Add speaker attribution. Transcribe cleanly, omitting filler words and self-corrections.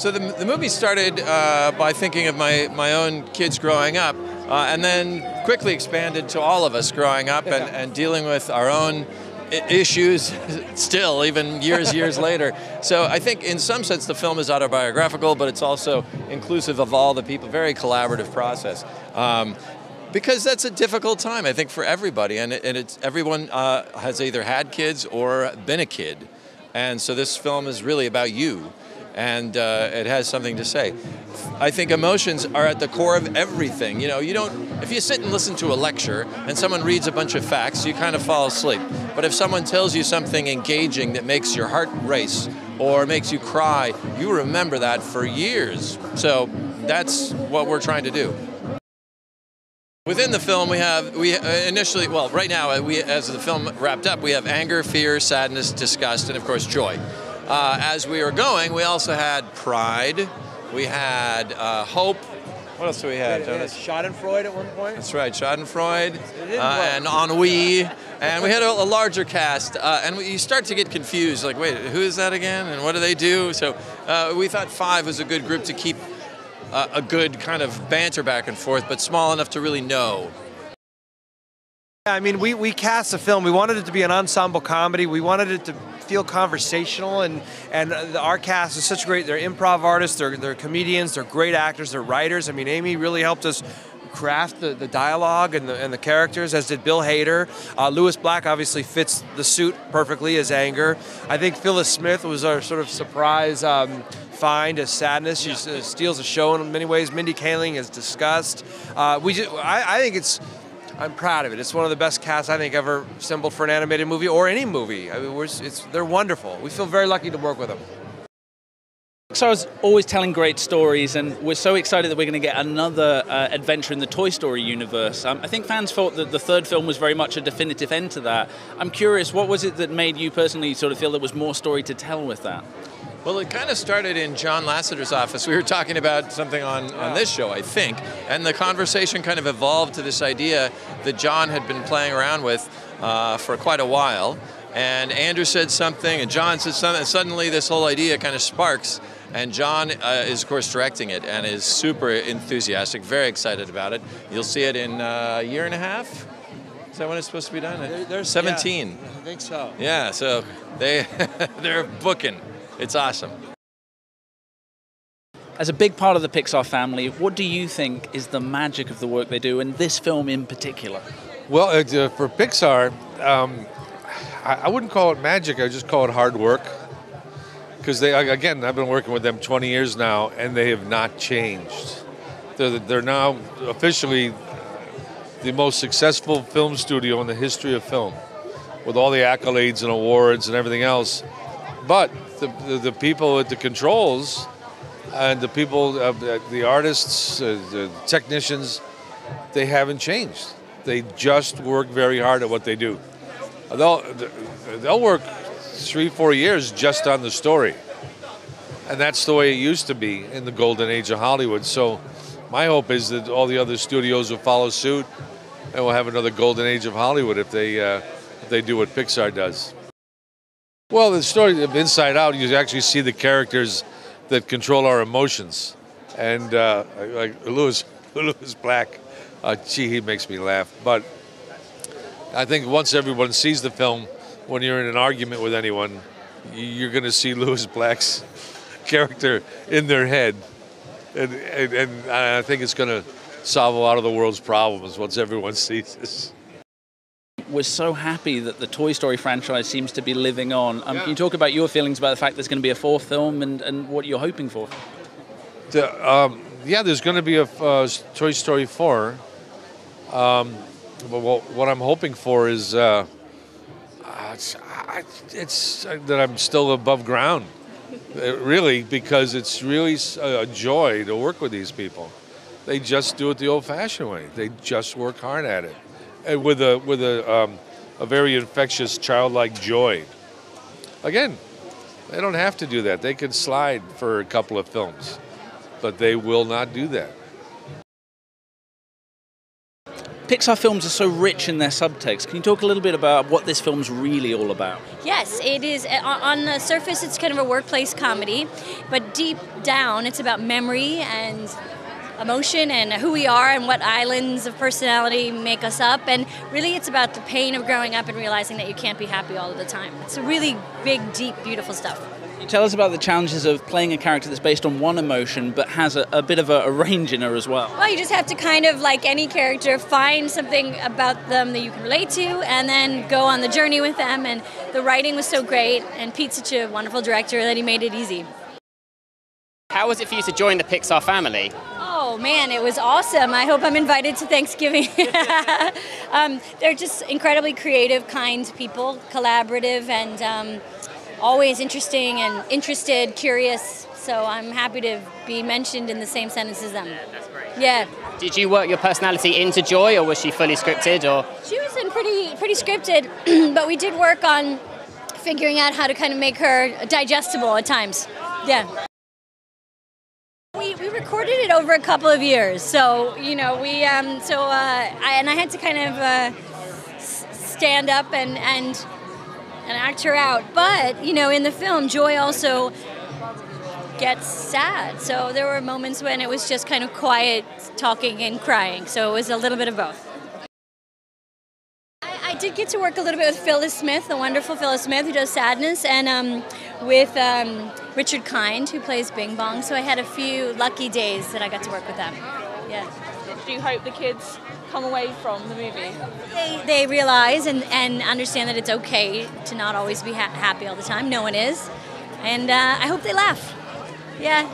Speaker 1: So the movie started by thinking of my own kids growing up, and then quickly expanded to all of us growing up and dealing with our own issues still, even years later. So I think in some sense the film is autobiographical, but it's also inclusive of all the people, very collaborative process. Because that's a difficult time, I think, for everybody, and it's everyone has either had kids or been a kid. And so this film is really about you, and it has something to say. I think emotions are at the core of everything. You know, if you sit and listen to a lecture and someone reads a bunch of facts, you kind of fall asleep. But if someone tells you something engaging that makes your heart race or makes you cry, you remember that for years. So that's what we're trying to do. Within the film, right now, as the film wrapped up, we have anger, fear, sadness, disgust, and of course joy. As we were going, we also had pride, we had hope. What else do we have, Jonas?
Speaker 2: Schadenfreude at one point.
Speaker 1: That's right, Schadenfreude, and ennui, and we had a larger cast, and you start to get confused, like, wait, who is that again, and what do they do? So we thought 5 was a good group to keep a good kind of banter back and forth, but small enough to really know.
Speaker 2: I mean, we cast the film. We wanted it to be an ensemble comedy. We wanted it to feel conversational, and our cast is such great. They're improv artists, they're comedians, they're great actors, they're writers. I mean, Amy really helped us craft the dialogue and the characters, as did Bill Hader. Lewis Black obviously fits the suit perfectly as Anger. I think Phyllis Smith was our sort of surprise find as Sadness. She steals the show in many ways. Mindy Kaling is Disgust. I think I'm proud of it. It's one of the best casts I think ever assembled for an animated movie or any movie. I mean, they're wonderful. We feel very lucky to work with them.
Speaker 3: Pixar's always telling great stories, and we're so excited that we're going to get another adventure in the Toy Story universe. I think fans thought that the third film was very much a definitive end to that. I'm curious, what was it that made you personally sort of feel there was more story to tell with that?
Speaker 1: Well, it kind of started in John Lasseter's office. We were talking about something on this show, I think, and the conversation kind of evolved to this idea that John had been playing around with for quite a while. And Andrew said something, and John said something, and suddenly this whole idea kind of sparks. And John is, of course, directing it and is super enthusiastic, very excited about it. You'll see it in a year and a half. Is that when it's supposed to be done?
Speaker 2: They're
Speaker 1: 17.
Speaker 2: Yeah, I think so.
Speaker 1: Yeah, so they're booking. It's awesome.
Speaker 3: As a big part of the Pixar family, what do you think is the magic of the work they do, and this film in particular?
Speaker 4: Well, for Pixar, I wouldn't call it magic. I just call it hard work. Because again, I've been working with them 20 years now, and they have not changed. They're now officially the most successful film studio in the history of film, with all the accolades and awards and everything else. But the people at the controls and the people, the artists, the technicians, they haven't changed. They just work very hard at what they do. They'll work 3-4 years just on the story. And that's the way it used to be in the golden age of Hollywood. So my hope is that all the other studios will follow suit, and we'll have another golden age of Hollywood if they do what Pixar does. Well, the story of Inside Out, you actually see the characters that control our emotions. And like Lewis Black, he makes me laugh. But I think once everyone sees the film, when you're in an argument with anyone, you're going to see Lewis Black's character in their head. And I think it's going to solve a lot of the world's problems once everyone sees this.
Speaker 3: We're so happy that the Toy Story franchise seems to be living on. Can you talk about your feelings about the fact there's going to be a 4th film and what you're hoping for?
Speaker 4: There's going to be a Toy Story 4. But what I'm hoping for is it's that I'm still above ground, really, because it's really a joy to work with these people. They just do it the old-fashioned way. They just work hard at it, and with a very infectious, childlike joy. Again, they don't have to do that. They can slide for a couple of films, but they will not do that.
Speaker 3: Pixar films are so rich in their subtext. Can you talk a little bit about what this film's really all about?
Speaker 5: Yes, it is. On the surface, it's kind of a workplace comedy, but deep down, it's about memory and emotion and who we are and what islands of personality make us up. And really, it's about the pain of growing up and realizing that you can't be happy all of the time. It's a really big, deep, beautiful stuff.
Speaker 3: Tell us about the challenges of playing a character that's based on one emotion but has a bit of a range in her as well.
Speaker 5: Well, you just have to kind of, like any character, find something about them that you can relate to and then go on the journey with them. And the writing was so great, and Pete's such a wonderful director that he made it easy.
Speaker 6: How was it for you to join the Pixar family?
Speaker 5: Oh man, it was awesome. I hope I'm invited to Thanksgiving. They're just incredibly creative, kind people, collaborative, and always interesting and interested, curious. So I'm happy to be mentioned in the same sentence as them.
Speaker 6: Yeah, that's great.
Speaker 5: Yeah.
Speaker 6: Did you work your personality into Joy, or was she fully scripted? Or
Speaker 5: She was in pretty scripted, but we did work on figuring out how to kind of make her digestible at times. Yeah. We recorded it over a couple of years, so I had to kind of stand up and act her out. But in the film, Joy also gets sad, so there were moments when it was just kind of quiet talking and crying. So it was a little bit of both. I did get to work a little bit with Phyllis Smith, the wonderful Phyllis Smith, who does Sadness, and with Richard Kind, who plays Bing Bong. So I had a few lucky days that I got to work with them. Yeah.
Speaker 7: Do you hope the kids come away from the movie?
Speaker 5: They realize and understand that it's okay to not always be happy all the time. No one is. And I hope they laugh. Yeah.